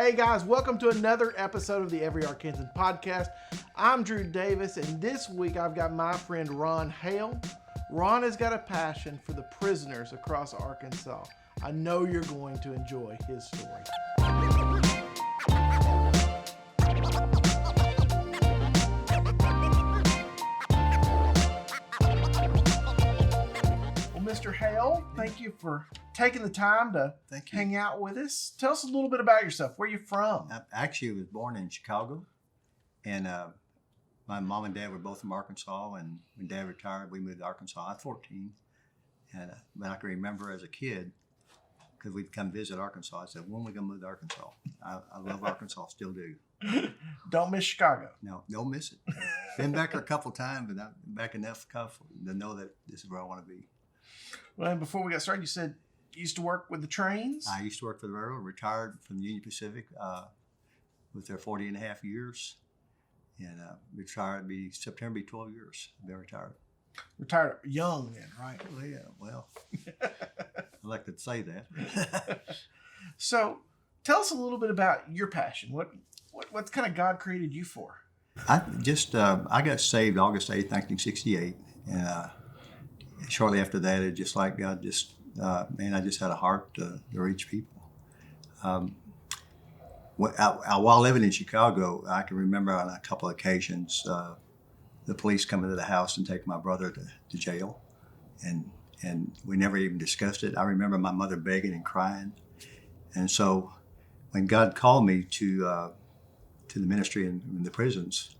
Hey guys, welcome to another episode of the Every Arkansan podcast. I'm Drew Davis, and this week I've got my friend Ron Hale. Ron has got a passion for the prisoners across Arkansas. I know you're going to enjoy his story. Mr. Hale, thank you for taking the time to hang out with us. Tell us a little bit about yourself. Where are you from? I actually was born in Chicago, and my mom and dad were both from Arkansas, and when dad retired, we moved to Arkansas. I was 14, and but I can remember as a kid, because we'd come visit Arkansas, I said, when are we going to move to Arkansas? I love Arkansas, still do. Don't miss Chicago. No, don't miss it. Been back there a couple times, but not back enough to know that this is where I want to be. Well, and before we got started, you said you used to work with the trains? I used to work for the railroad, retired from Union Pacific with their 40 and a half years. And retired, September, be 12 years. I've been retired. Retired young then, right? Well, yeah, well, I like to say that. So tell us a little bit about your passion. What kind of God created you for? I got saved August 8th, 1968. And shortly after that, it just like God I just had a heart to reach people. While living in Chicago, I can remember on a couple of occasions the police coming to the house and taking my brother to jail, and we never even discussed it. I remember my mother begging and crying, and so when God called me to the ministry in the prisons,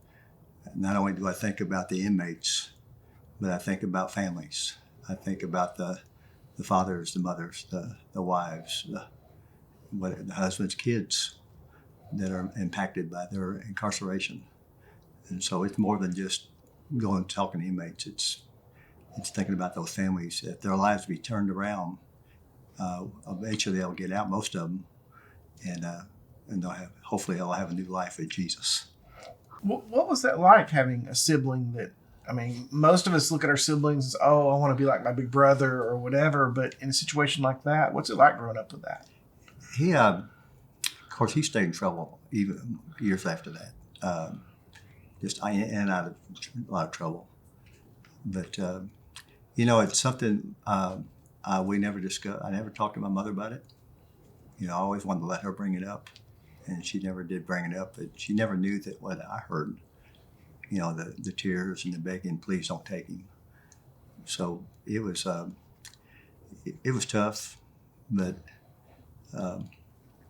not only do I think about the inmates, but I think about families. I think about the fathers, the mothers, the wives, the husbands, kids that are impacted by their incarceration. And so it's more than just going and talking to inmates. It's thinking about those families. If their lives be turned around, eventually they'll get out, most of them, and hopefully they'll have a new life with Jesus. What was that like, having a sibling that, I mean, most of us look at our siblings as, oh, I want to be like my big brother or whatever, but in a situation like that, what's it like growing up with that? Of course, he stayed in trouble even years after that. Just in and out of a lot of trouble. But, it's something we never discussed. I never talked to my mother about it. I always wanted to let her bring it up, and she never did bring it up. But she never knew that what I heard. The tears and the begging, please don't take him. So it was tough, but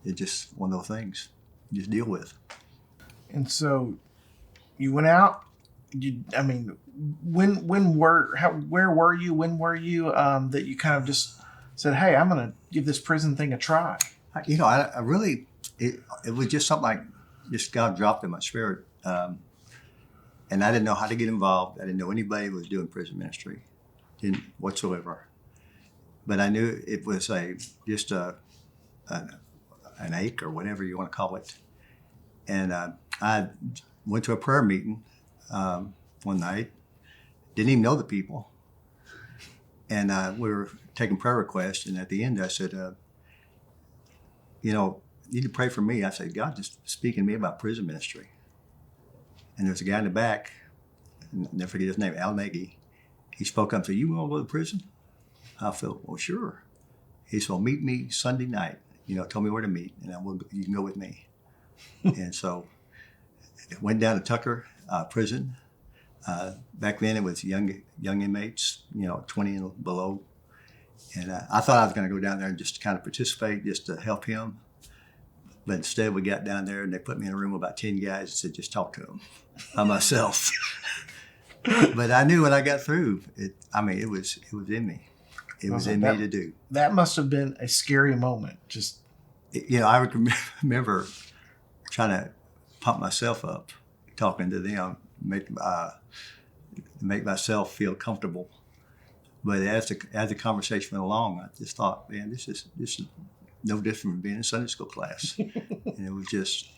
it's just one of those things you just deal with. And so you went out. Where were you? When were you that you kind of just said, hey, I'm going to give this prison thing a try? I really, it was just something like just God dropped in my spirit. And I didn't know how to get involved. I didn't know anybody who was doing prison ministry, didn't whatsoever. But I knew it was just an ache or whatever you want to call it. And I went to a prayer meeting one night, didn't even know the people. And we were taking prayer requests. And at the end I said, you need to pray for me. I said, God just speaking to me about prison ministry. And there's a guy in the back, I'll never forget his name, Al Nagy. He spoke up and said, you want to go to prison? I felt, well, sure. He said, well, meet me Sunday night. Tell me where to meet, and you can go with me. And so went down to Tucker prison. Back then it was young inmates, 20 and below. And I thought I was going to go down there and just kind of participate, just to help him. But instead we got down there and they put me in a room with about 10 guys and said, just talk to them by myself. But I knew when I got through, it was in me. It was in me to do. That must have been a scary moment. I remember trying to pump myself up, talking to them, make myself feel comfortable. But as the conversation went along, I just thought, man, this is no different from being in Sunday school class. And it was just,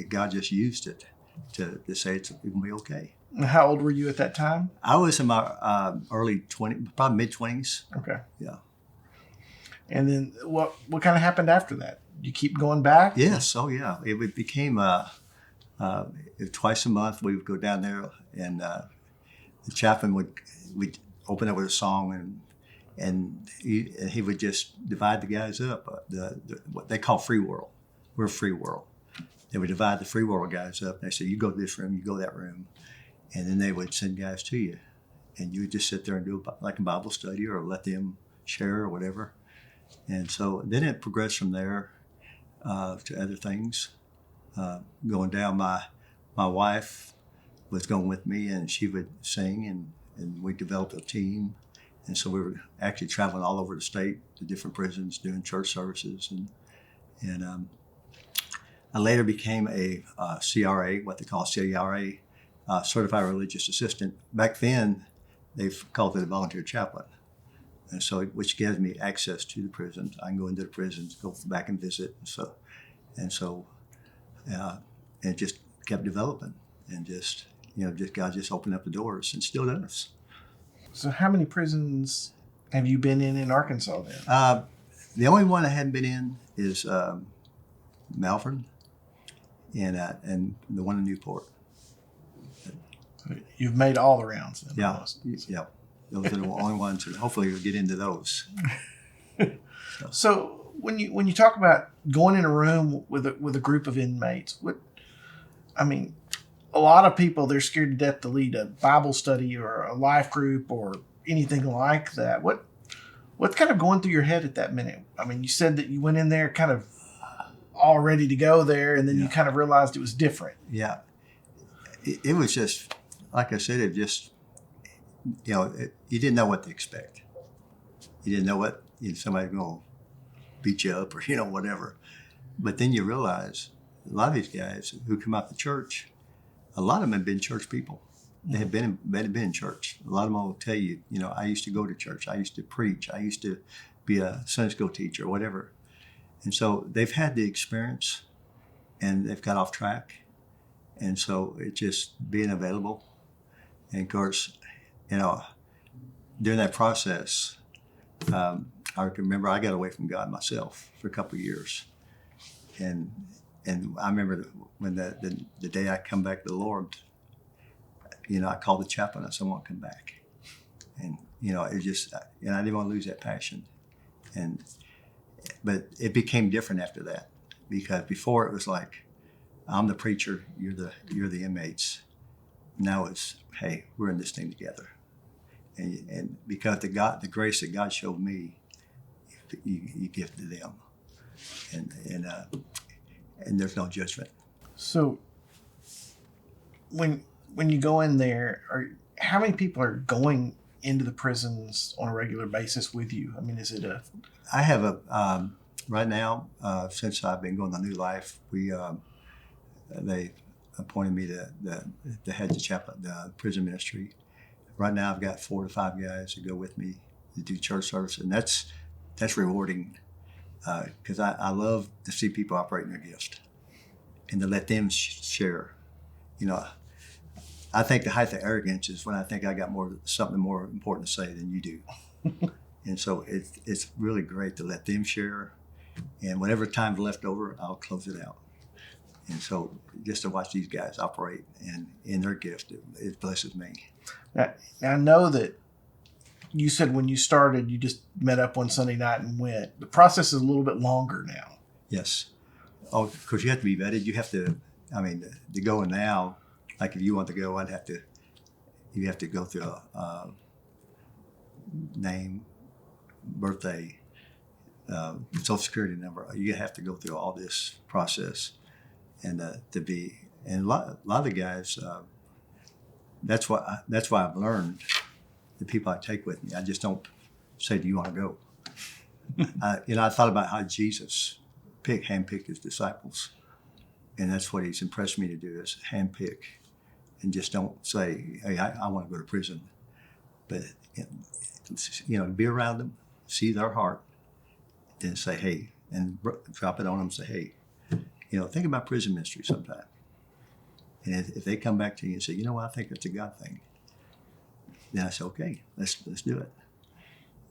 God just used it to say it's going to be okay. How old were you at that time? I was in my early 20s, probably mid-20s. Okay. Yeah. And then what kind of happened after that? you keep going back? Yes. Oh, yeah. It became twice a month. We would go down there, and the chaplain would open up with a song, and he would just divide the guys up. What they call free world. We're free world. They would divide the free world guys up. And they said, you go to this room, you go to that room, and then they would send guys to you, and you would just sit there and do like a Bible study or let them share or whatever. And so then it progressed from there to other things. Going down, my wife was going with me, and she would sing, and we developed a team. And so we were actually traveling all over the state to different prisons doing church services. And I later became a CRA, what they call CRA, Certified Religious Assistant. Back then, they've called it a volunteer chaplain. And so, which gives me access to the prisons. I can go into the prisons, go back and visit. And it just kept developing, and just God just opened up the doors, and still does. So how many prisons have you been in Arkansas then? The only one I hadn't been in is Malvern, and the one in Newport. You've made all the rounds then. Yeah, Almost. yeah. Those are the only ones, and hopefully we'll get into those. So when you talk about going in a room with a group of inmates, a lot of people, they're scared to death to lead a Bible study or a life group or anything like that. What's kind of going through your head at that minute? You said that you went in there kind of all ready to go there, and then you kind of realized it was different. Yeah, it was just like I said. It just you didn't know what to expect. You didn't know what somebody's going to beat you up or whatever. But then you realize a lot of these guys who come out to church, a lot of them have been church people. They have been in church. A lot of them will tell you, I used to go to church. I used to preach. I used to be a Sunday school teacher, whatever. And so they've had the experience, and they've got off track. And so it's just being available. And of course, during that process, I remember I got away from God myself for a couple of years. And I remember when the day I come back to the Lord, I called the chaplain. I said, I want to come back. And, it just, I didn't want to lose that passion. But it became different after that, because before it was like, I'm the preacher, you're the inmates. Now it's, hey, we're in this thing together. And because the grace that God showed me, you give to them. And there's no judgment. So when you go in there, how many people are going into the prisons on a regular basis with you? Is it a... I have right now, since I've been going to New Life, they appointed me to head the prison ministry. Right now I've got 4 to 5 guys that go with me to do church service, and that's rewarding, because I love to see people operating their gift and to let them share. I think the height of arrogance is when I think I got something more important to say than you do. And so it's really great to let them share, and whatever time's left over, I'll close it out. And so just to watch these guys operate and in their gift, it blesses me. Now, I know that you said when you started, you just met up one Sunday night and went. The process is a little bit longer now. Yes. Oh, of course, you have to be vetted. You have to, to go in now, like if you want to go, you have to go through a name, birthday, social security number. You have to go through all this process, and a lot of the guys. That's why I've learned the people I take with me. I just don't say, "Do you want to go?" I thought about how Jesus handpicked his disciples, and that's what he's impressed me to do, is handpick, and just don't say, "Hey, I want to go to prison," but be around them, see their heart, then say, "Hey," and drop it on them. And say, "Hey, think about prison ministry sometime." And if they come back to you and say, "I think it's a God thing," then I say, "Okay, let's do it."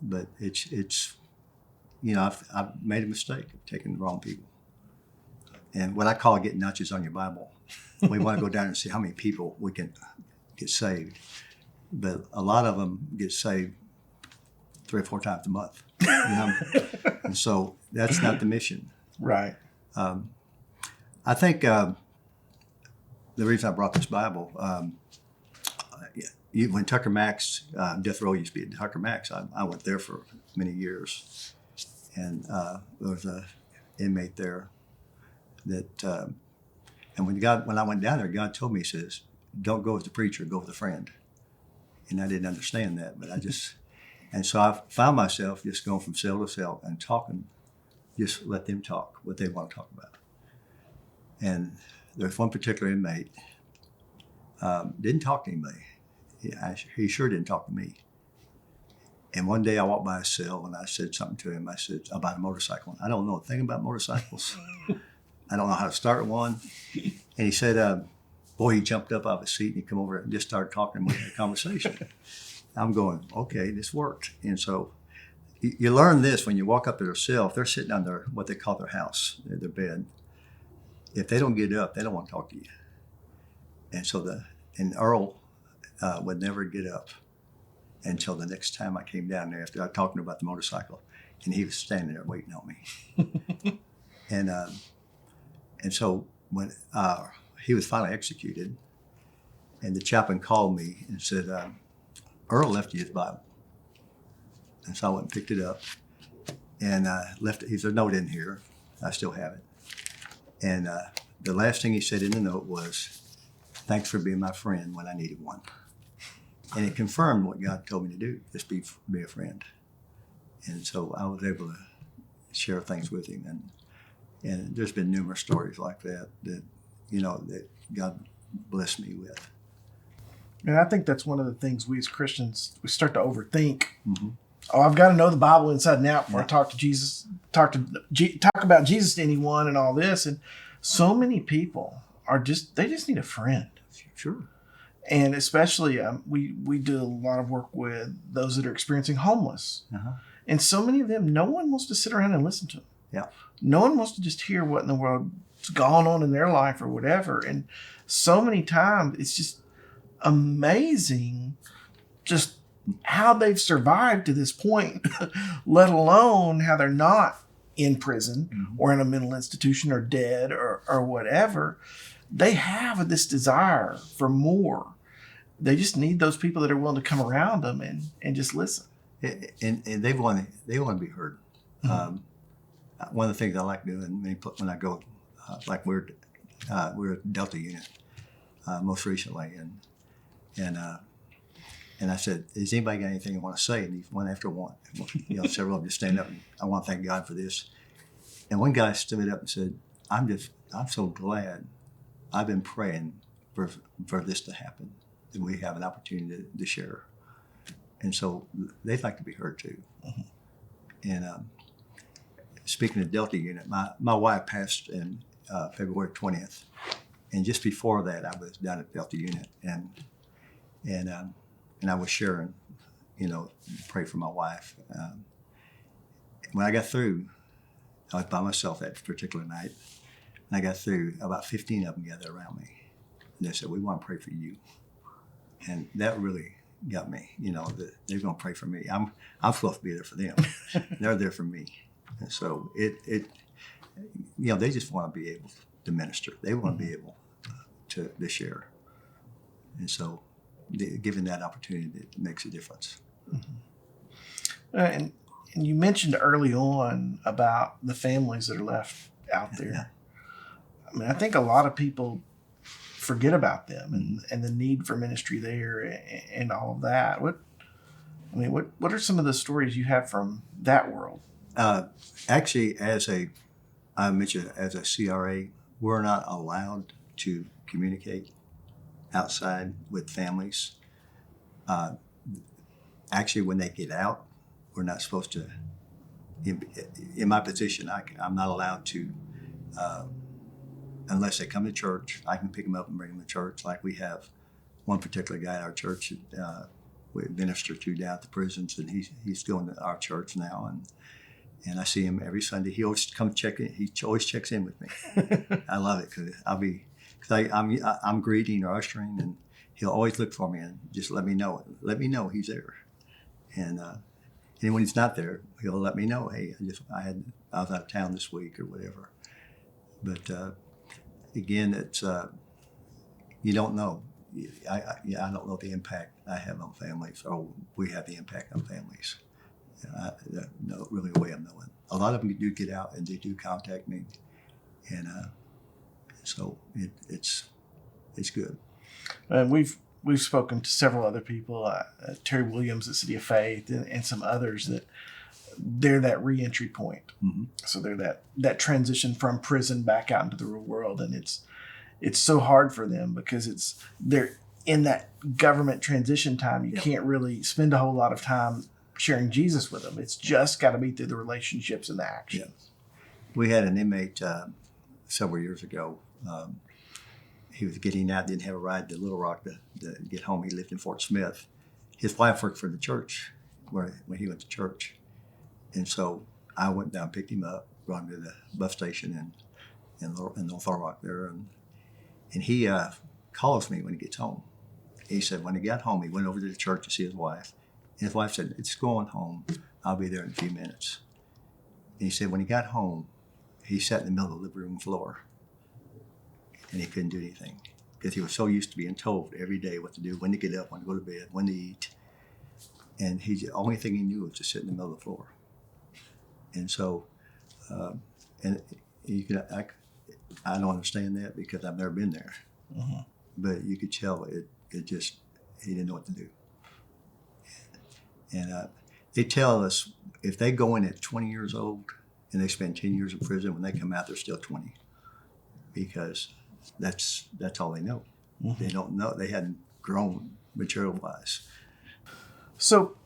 But it's I've made a mistake of taking the wrong people. and what I call getting notches on your Bible. We want to go down and see how many people we can get saved. But a lot of them get saved 3 or 4 times a month. You know? And so that's not the mission. Right. I think the reason I brought this Bible, when Tucker Max, Death Row used to be at Tucker Max, I went there for many years. And there was an inmate there that, and when I went down there, God told me, He says, don't go with the preacher, go with a friend. And I didn't understand that, but and so I found myself just going from cell to cell and talking, just let them talk what they want to talk about. And there's one particular inmate, didn't talk to anybody. He sure didn't talk to me. And one day I walked by his cell and I said something to him. I said about a motorcycle. I don't know a thing about motorcycles. I don't know how to start one. And he said, boy, he jumped up out of his seat and he come over and just started talking with a conversation. I'm going, okay, this worked. And so you learn this when you walk up to their cell. If they're sitting on their, what they call their house, their bed, if they don't get up, they don't want to talk to you. And so Earl would never get up until the next time I came down there after I talking about the motorcycle, and he was standing there waiting on me. And so when he was finally executed, and the chaplain called me and said, Earl left you his Bible. And so I went and picked it up and left it. He said, note in here. I still have it. And the last thing he said in the note was, thanks for being my friend when I needed one. And it confirmed what God told me to do, just be a friend. And so I was able to share things with him. And there's been numerous stories like that, that God blessed me with. And I think that's one of the things we as Christians, we start to overthink. Mm-hmm. Oh, I've got to know the Bible inside and out before I talk to Jesus, talk about Jesus to anyone and all this. And so many people they just need a friend. Sure. And especially we do a lot of work with those that are experiencing homeless. Uh-huh. And so many of them, no one wants to sit around and listen to them. Yeah. No one wants to just hear what in the world's gone on in their life or whatever. And so many times it's just amazing just how they've survived to this point, let alone how they're not in prison or in a mental institution or dead or whatever. They have this desire for more. They just need those people that are willing to come around them and just listen. And they want to be heard. Mm-hmm. One of the things I like doing when I go, like we're a Delta unit most recently, and I said, "Has anybody got anything they want to say?" And one after one, several of them just stand up and I want to thank God for this. And one guy stood up and said, "I'm so glad. I've been praying for this to happen, that we have an opportunity to share." And so they'd like to be heard too. Mm-hmm. And speaking of Delta unit, my wife passed in February 20th, and just before that, I was down at Delta unit, and I was sharing, pray for my wife. When I got through, I was by myself that particular night, and I got through. About 15 of them gathered around me, and they said, "We want to pray for you," and that really got me. That they're going to pray for me. I'm supposed to be there for them. They're there for me. And so they just want to be able to minister. They want to be able to share. And so given that opportunity, it makes a difference. Mm-hmm. And you mentioned early on about the families that are left out there. Yeah. I mean, I think a lot of people forget about them and the need for ministry there and all of that. What are some of the stories you have from that world? Actually, as a CRA, we're not allowed to communicate outside with families. Actually, when they get out, we're not supposed to. In my position, I'm not allowed to, unless they come to church. I can pick them up and bring them to church. Like we have one particular guy at our church we minister to down at the prisons, and he's going to our church now, and I see him every Sunday. He always comes check in. He always checks in with me. I love it because I'm greeting or ushering, and he'll always look for me and just let me know. Let me know he's there, and when he's not there, he'll let me know. Hey, I was out of town this week or whatever. But again, it's you don't know. I don't know the impact I have on families, or we have the impact on families. No, really a way of knowing. A lot of them do get out and they do contact me, and so it's good. And we've spoken to several other people, Terry Williams at City of Faith, and some others that they're that reentry point. Mm-hmm. So they're that transition from prison back out into the real world, and it's so hard for them because they're in that government transition time. You can't really spend a whole lot of time sharing Jesus with them. It's just got to be through the relationships and the actions. Yeah. We had an inmate several years ago. He was getting out, didn't have a ride to Little Rock to get home. He lived in Fort Smith. His wife worked for the church when he went to church. And so I went down, picked him up, brought him to the bus station in North Little Rock there. And he calls me when he gets home. He said when he got home, he went over to the church to see his wife. And his wife said, "It's going home. I'll be there in a few minutes." And he said when he got home, he sat in the middle of the living room floor. And he couldn't do anything because he was so used to being told every day what to do, when to get up, when to go to bed, when to eat. And the only thing he knew was to sit in the middle of the floor. And so, and I don't understand that because I've never been there. Mm-hmm. But you could tell he didn't know what to do. And they tell us if they go in at 20 years old and they spend 10 years in prison, when they come out, they're still 20 because that's all they know. Mm-hmm. They don't know. They hadn't grown material-wise. So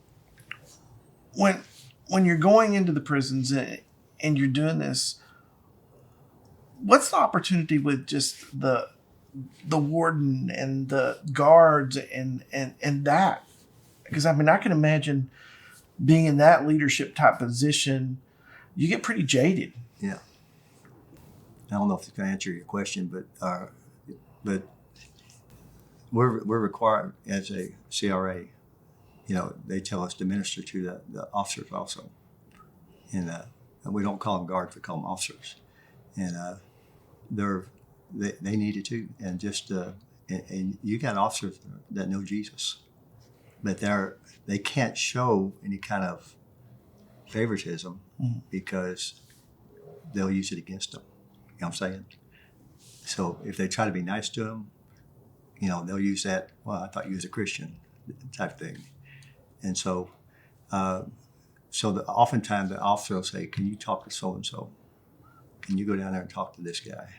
when you're going into the prisons and you're doing this, what's the opportunity with just the warden and the guards and that? Because I mean, I can imagine being in that leadership type position, you get pretty jaded. Yeah. I don't know if it's going to answer your question, but we're required as a CRA. They tell us to minister to the officers also, and we don't call them guards; we call them officers, and they need it too. And just and you got officers that know Jesus, but they can't show any kind of favoritism because they'll use it against them. You know what I'm saying? So if they try to be nice to them, they'll use that. Well, I thought you was a Christian, type thing. And so, oftentimes the officer will say, "Can you talk to so and so? Can you go down there and talk to this guy?"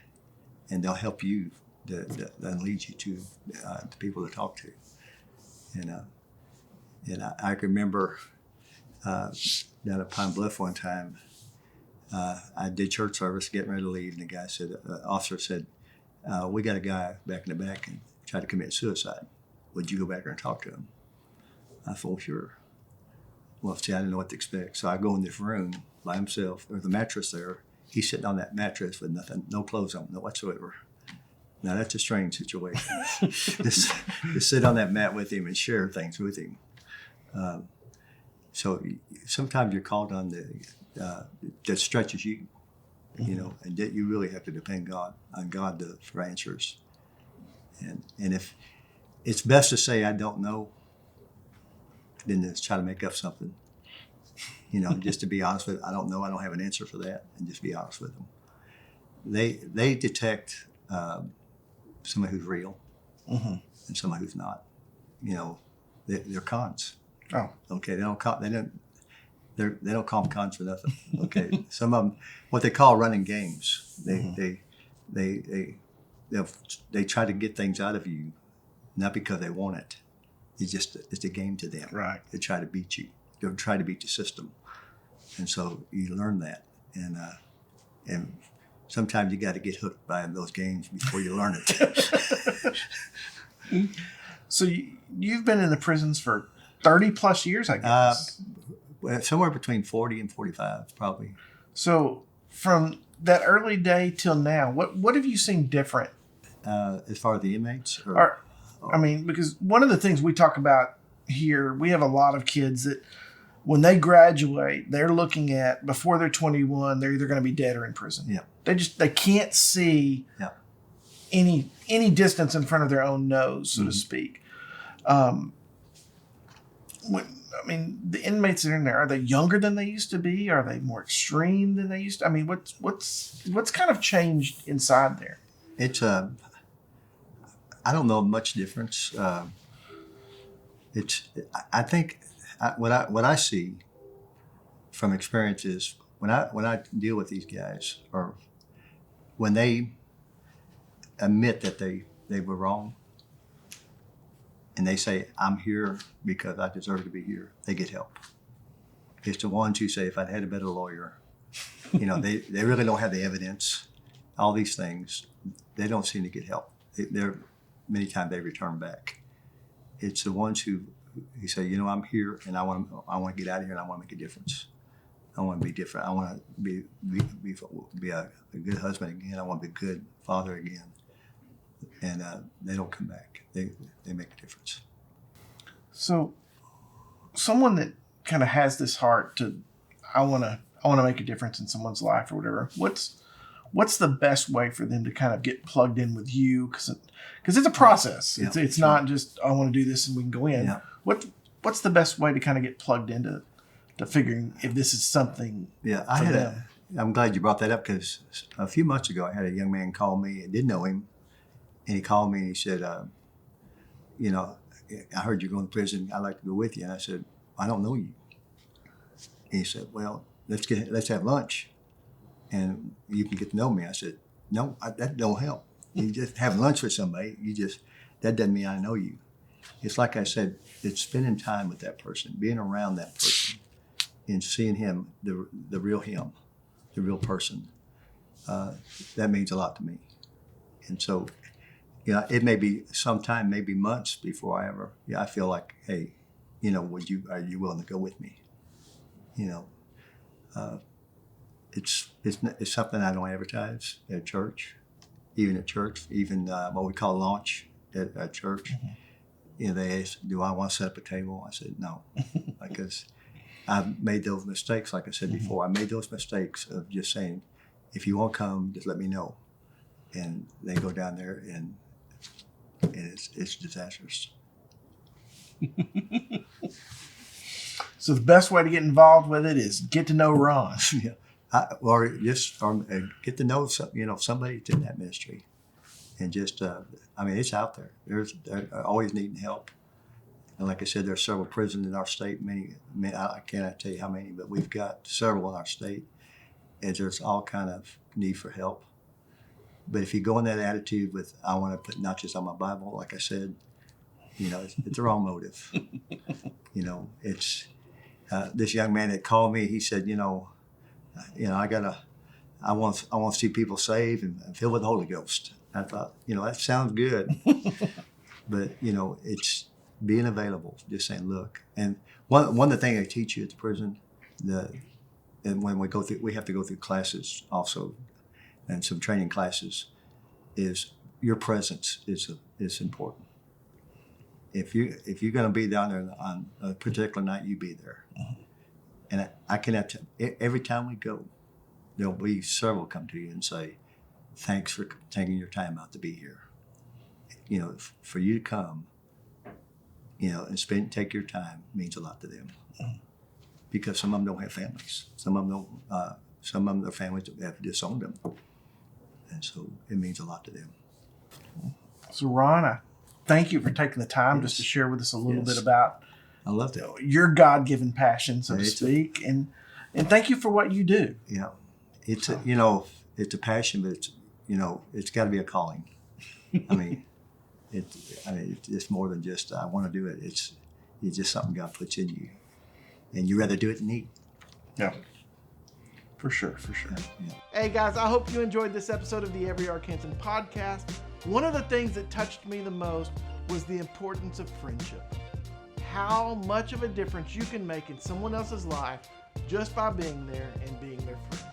And they'll help you and lead you to the people to talk to. And I can remember down at Pine Bluff one time, I did church service, getting ready to leave, and the officer said, "We got a guy back in the back and tried to commit suicide. Would you go back there and talk to him?" I thought, sure. Well, see, I didn't know what to expect. So I go in this room by himself. There's a mattress there. He's sitting on that mattress with nothing, no clothes on, no whatsoever. Now, that's a strange situation. just sit on that mat with him and share things with him. So sometimes you're called on that stretches you, and that you really have to depend on God for answers. And if it's best to say, "I don't know," than to try to make up something. Just to be honest with them, I don't know. I don't have an answer for that, and just be honest with them. They detect somebody who's real and somebody who's not. They're cons. Oh, okay. They don't call them cons for nothing. Okay, some of them, what they call running games. They try to get things out of you, not because they want it. It's a game to them. Right. They try to beat you. They try to beat the system, and so you learn that. And sometimes you got to get hooked by those games before you learn it. So you've been in the prisons for 30 plus years, I guess. somewhere between 40 and 45, probably. So from that early day till now, what have you seen different? As far as the inmates? Because one of the things we talk about here, we have a lot of kids that when they graduate, they're looking at, before they're 21, they're either going to be dead or in prison. Yeah. They can't see any distance in front of their own nose, so to speak. The inmates that are in there, are they younger than they used to be? Are they more extreme than they used to? I mean, what's kind of changed inside there? It's I don't know much difference. I think what I see from experience is when I deal with these guys, or when they admit that they were wrong, and they say, I'm here because I deserve to be here, they get help. It's the ones who say, if I'd had a better lawyer, they really don't have the evidence, all these things, they don't seem to get help. Many times they return back. It's the ones who say, I'm here and I want to get out of here and I want to make a difference. I want to be different. I want to be a good husband again. I want to be a good father again. And they don't come back. They make a difference. So, someone that kind of has this heart to, I want to make a difference in someone's life or whatever. What's the best way for them to kind of get plugged in with you? Because it's a process. Yeah, it's not just, I want to do this and we can go in. Yeah. What's the best way to kind of get plugged into figuring if this is something? Yeah, I'm glad you brought that up, because a few months ago I had a young man call me. I didn't know him. And he called me and he said, I heard you're going to prison. I'd like to go with you. And I said, I don't know you. And he said, well, let's have lunch and you can get to know me. I said, no, that don't help. You just have lunch with somebody. That doesn't mean I know you. It's like I said, it's spending time with that person, being around that person and seeing him, the real him, the real person. That means a lot to me. And so, it may be sometime, maybe months before I feel like, hey, are you willing to go with me? It's something I don't advertise at church, even what we call launch at church. Mm-hmm. They ask, do I want to set up a table? I said, no, because I've made those mistakes. Like I said before, I made those mistakes of just saying, if you want to come, just let me know. And they go down there and it's disastrous. So the best way to get involved with it is get to know Ron. Yeah, or get to know somebody that's in that ministry, and just it's out there. They're always needing help, and like I said, there's several prisons in our state. Many I cannot tell you how many, but we've got several in our state, and there's all kind of need for help. But if you go in that attitude with, I want to put notches on my Bible, like I said, it's the wrong motive. It's this young man that called me. He said, I want to see people saved and filled with the Holy Ghost. I thought, that sounds good, but it's being available. Just saying, look. And one of the things they teach you at the prison, and when we have to go through classes also, and some training classes, is your presence is important. If you're going to be down there on a particular night, you be there. Mm-hmm. And I cannot tell, every time we go, there'll be several come to you and say, thanks for taking your time out to be here. For you to come, and take your time means a lot to them. Mm-hmm. Because some of them don't have families. Some of them their families have disowned them. And so it means a lot to them. So Ron, I thank you for taking the time just to share with us a little bit about I love that. Your God-given passion, so to speak. And thank you for what you do. Yeah. It's a passion, but it's got to be a calling. It's more than just I want to do it. It's just something God puts in you. And you rather do it than eat. Yeah. For sure. Yeah. Hey guys, I hope you enjoyed this episode of the Every Arkansan podcast. One of the things that touched me the most was the importance of friendship. how much of a difference you can make in someone else's life just by being there and being their friend.